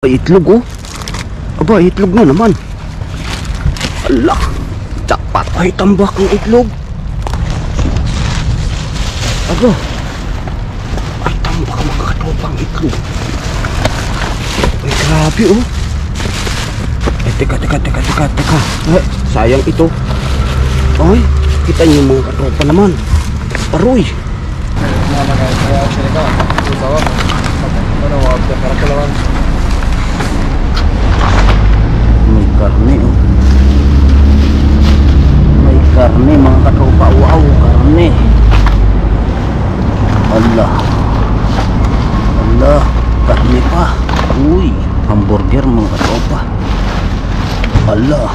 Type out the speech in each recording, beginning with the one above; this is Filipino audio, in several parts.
Ay, itlog oh. Aba, itlog na naman. Ala, jackpot. Ay, tambak ang itlog. Aba, ay, tambak mga katropang itlog. Ay, grabe oh. Ay, teka. Ay, sayang ito. Ay, kita niyo mga katropa naman. Aroy. May karne oh. May karne mga katropa. Wow, karne. Allah, karne pa. Uy, hamburger mga katropa. Allah.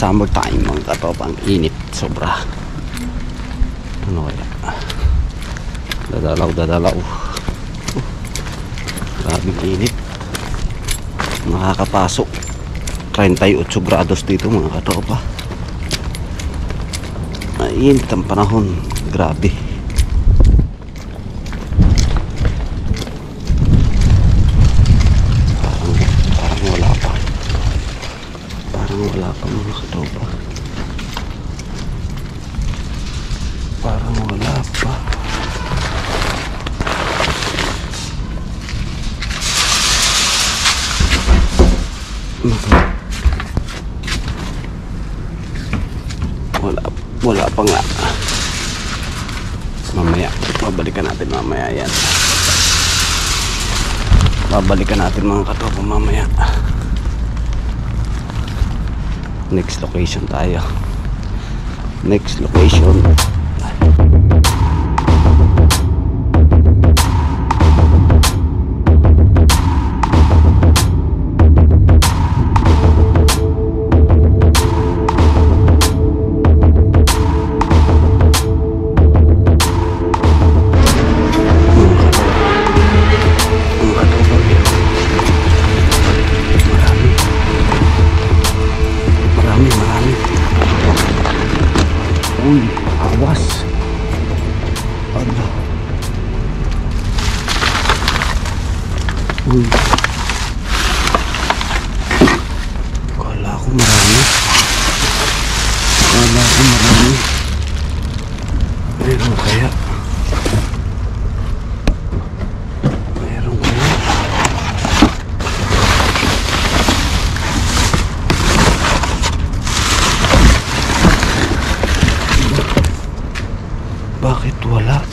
Summer time mga katropa, ang init sobra. Ano kaya? Dadalaw. Grabing init. Nakakapasok 38 grados dito mga katropa. Init ang panahon. Grabe. Wala pa mga katropa. Parang wala pa. Wala pa nga. Mamaya, babalikan natin mamaya yan. Babalikan natin mga katropa mamaya. Next location tayo. Next location. Uy, awas. Ano? Uy. Kala ko marami. Meron kaya? Bakit wala?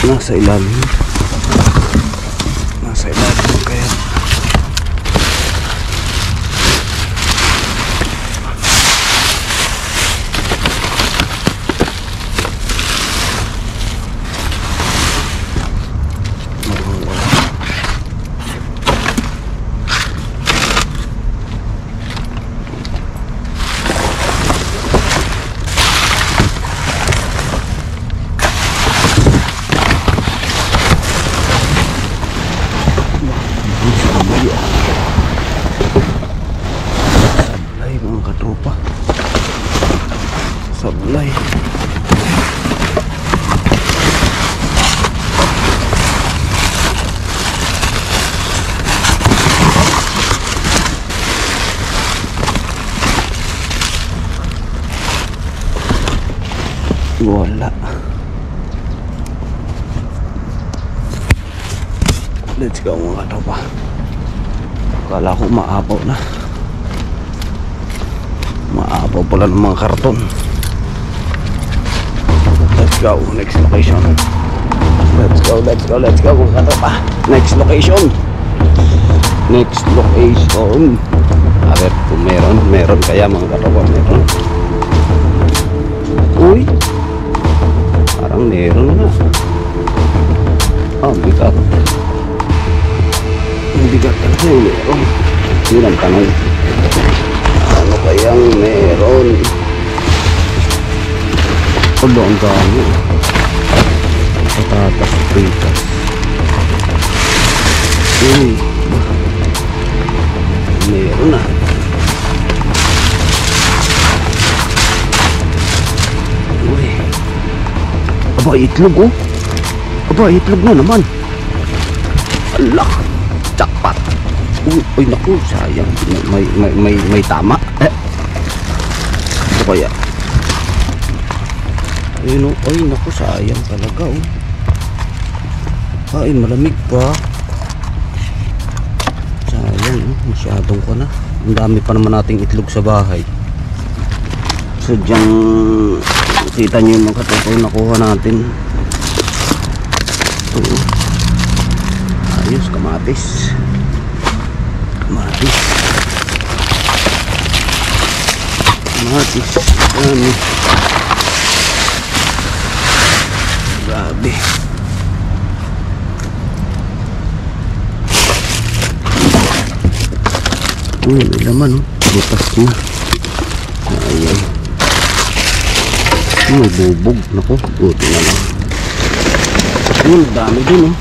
Nasa ilalim kaya. Sablay mga katropa. Sablay. Wala. Let's go mga katropa. Akala ko maapaw na. Maapaw pala ng mga karton. Let's go, next location. Let's go mga katropa. Next location. A ver kung meron kaya mga katropa, meron. Uy, parang meron na. Bigat. Ang bigat talaga yung meron. Yun ang tanong. Ano kayang meron? Ulo, ang dami. Patatas, fritas. Uy, meron na. Uy, aba, itlog oh. Aba, itlog na naman. Ala, jackpot. Uy, naku, sayang. May tama. Ito kaya. Ayun, ay naku, sayang talaga oh. Ay, malamig pa. Sayang, masyadong ko na. Ang dami pa naman nating itlog sa bahay. So dyan, kita nyo yung mga katotoy nakuha natin. Ito, ayos, kamatis. Kamatis. Dami. Grabe. May laman oh. Butas na. Ayan. May bubog. Naku, buti na lang. Dami din oh.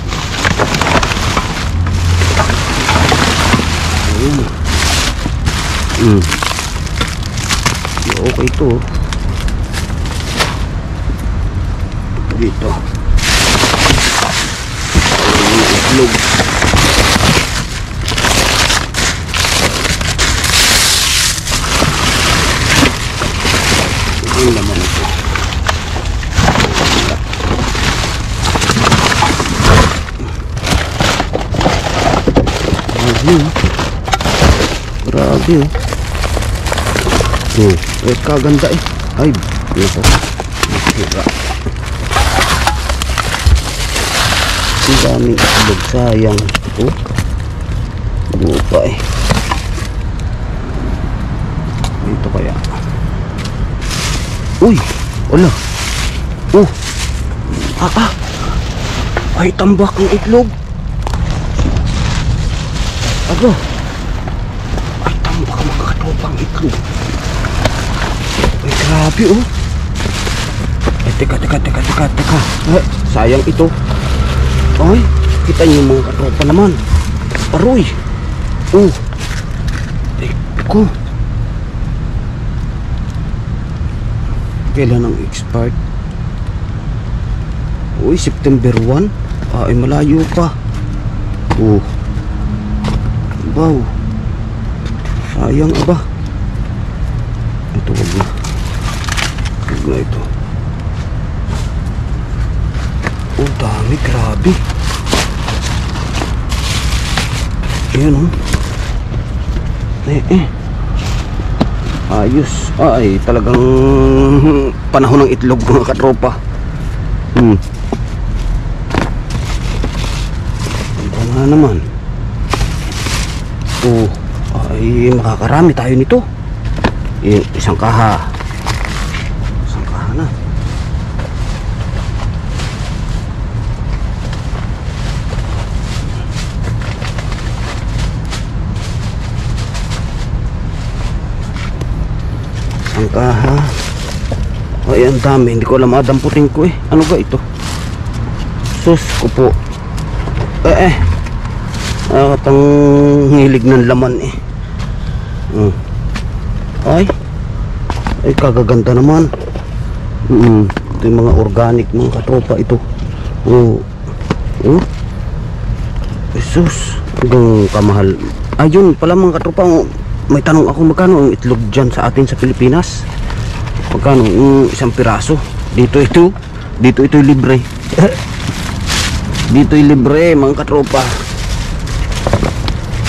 Ayun. Okay ito oh. Dito. Itlog. Yung laman ito. Grabe oh. Kaganda eh. Ay, ito. Nakira. Ang daming itlog, sayang. Bupa eh. Dito kaya. Uy, wala. Ay, tambak ang itlog. Aba. Ay, tambak ang mga katropang itlog. Ay, grabe oh. Ay, teka. Ay, sayang ito. Ay, kita niyo mga katropa naman. Aroy. Teko. Kailan ang expired? Uy, September 1. Ay, malayo pa. Wow. Sayang aba. Ito, wag na ito. Dami, grabe. Ayan oh. Ayos. Ay, talagang panahon ng itlog mga katropa. Ito nga naman. Ay, makakarami tayo nito. Isang kaha na. Isang kaha. Ay, ang dami. Hindi ko alam, adamputin ko eh. Ano ba ito? Sus ko po. Atang hilig ng laman eh. Ay, kagaganda naman. Ito yung mga organic mga katropa ito. Jesus, hanggang kamahal. Ayun pala mga katropa, may tanong ako, magkano ang itlog dyan sa atin sa Pilipinas? Magkano isang piraso? Dito ito libre. Dito libre mga katropa.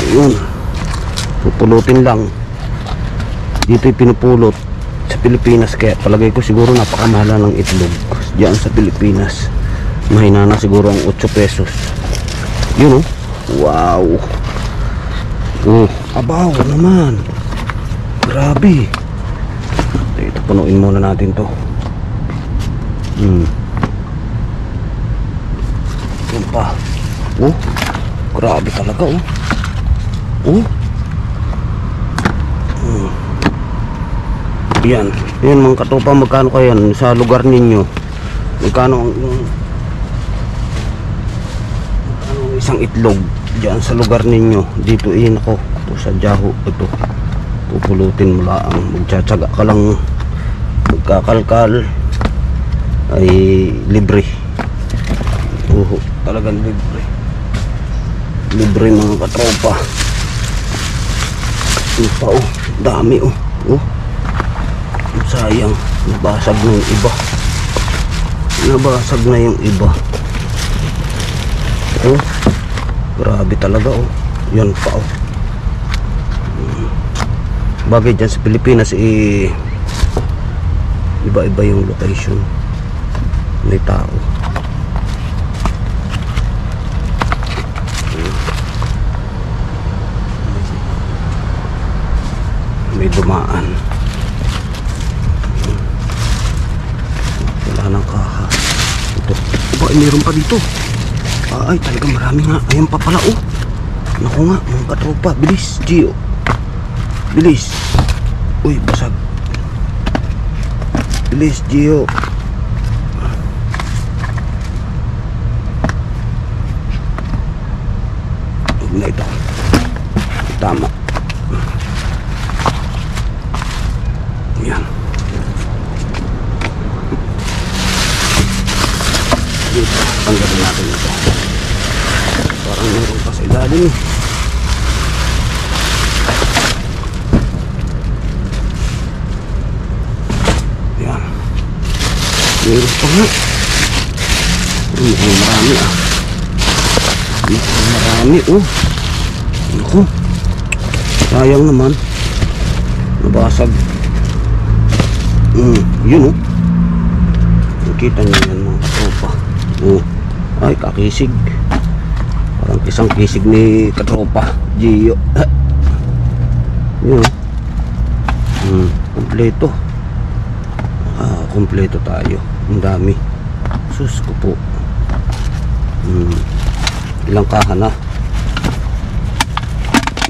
Ayun, pupulutin lang. dito'y pinupulot sa Pilipinas, kaya palagay ko siguro napakamahal ng itlog diyan sa Pilipinas. Mahina na siguro ang 8 pesos. Yun, oh. Wow. Oh, abaw naman. Grabe. Ito, punuin muna natin to. Yan pa. Oh, grabe talaga, oh. Oh. Yan mga katropa, magkano kaya sa lugar ninyo? Magkano ang isang itlog diyan sa lugar ninyo? Dito ako, ito sa Jaho, ito pupulutin mo lang, magtsatsaga ka lang, magkakalkal, ay libre. Talagang libre mga katropa. Ito pa, oh, dami, oh. Sayang, nabasag na yung iba. Nabasag na yung iba. Oh, grabe talaga, oh. Yan pa, oh. Bagay dyan sa Pilipinas, iba-iba yung location. May tao. May dumaan. Wala nang kaha. Ito. Ay, meron pa dito. Ay, talaga marami nga. Ayan pa pala, oh. Naku nga, mga katropa. Bilis, Gio. Bilis. Uy, basag. Bilis, Gio. Huwag na ito. Tama. Yan. Dito, tanggalin natin ito. Parang meron pa sa ilalim, eh. Yan. Meron pa nga. Mukhang marami, ah. Mukhang marami, oh. Naku. Sayang naman. Nabasag. Yun, oh. Nakita niyo yan, mga katropa. Oh. Ay, kakisig. Parang isang kisig ni katropa Gio. Yun, oh. Kompleto. Kompleto tayo. Ang dami. Sus ko po. Ilang kaha na?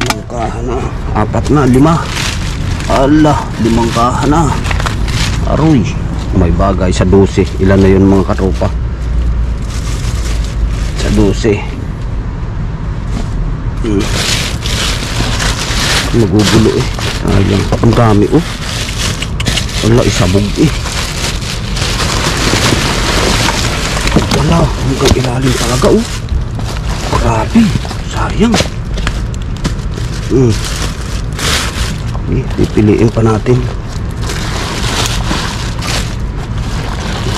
Ilang kaha na? 4 na, 5. Ala, 5 kaha na. Aroy, may bagay sa 12. Ilan na yun, mga katropa? Sa 12. Nagugulo, eh. Sayang. Ang dami, oh. Wala, isabog, eh. Wala, hanggang ilalim talaga, oh. Grabe, sayang. Pipiliin pa natin.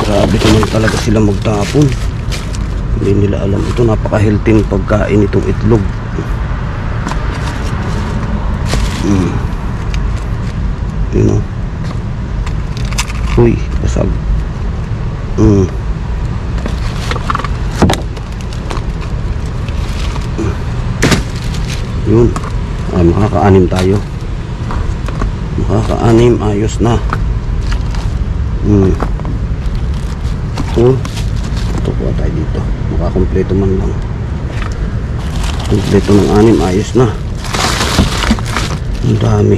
Grabe naman talaga sila magtapon. Hindi nila alam ito. Napaka-healthy pagkain itong itlog. You know. Uy, basag. Yun. Makaka-anim tayo. Makaka-anim. Ayos na. Ito po tayo dito. Makakompleto man lang. Kompleto ng 6. Ayos na. Ang dami.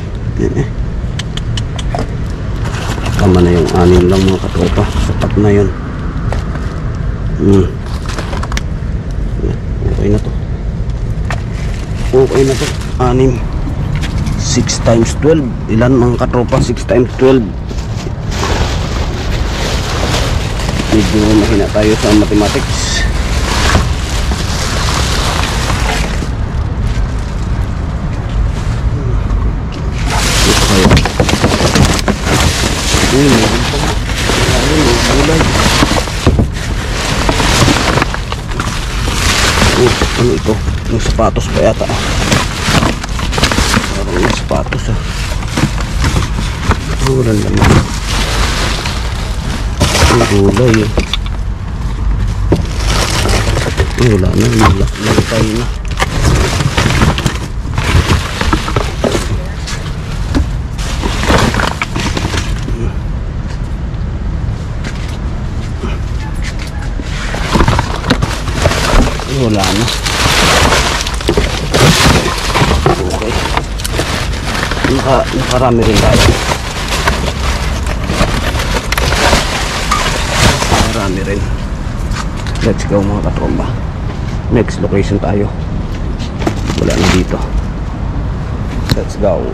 Tama na yung 6 lang, mga katropa. Sapat na yun. Okay na to. Okay na to. 6. 6 times 12. Ilan, mga katropa? 6 times 12. Medyo mahina tayo sa mathematics. Ito kayo. Meron pa. May gulay. Ano ito? Yung sapatos pa yata. Parang yung sapatos, ah. Walang laman. Ang gulay eh. Ay, wala na. Nalakay na. Wala na. Okay. Nakarami rin tayo. Nakarami rin. Let's go mga katromba. Next location tayo. Wala na dito. Let's go.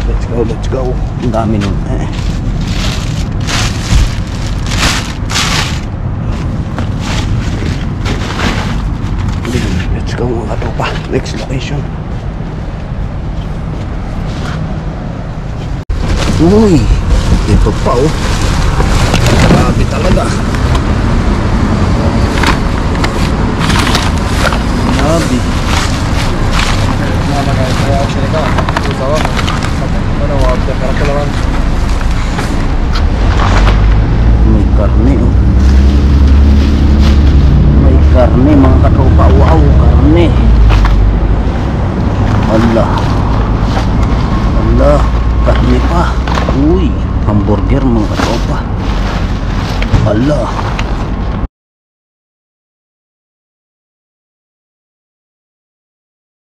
Let's go, let's go. Ang dami nun eh. Let's go mga katropa. Next location. Uy, ito pa oh. Grabe talaga. Grabe. May karne oh. May karne mga katropa. Wow, karne. Allah. Allah, karne pa. Uy, hamburger mga katropa. Allah.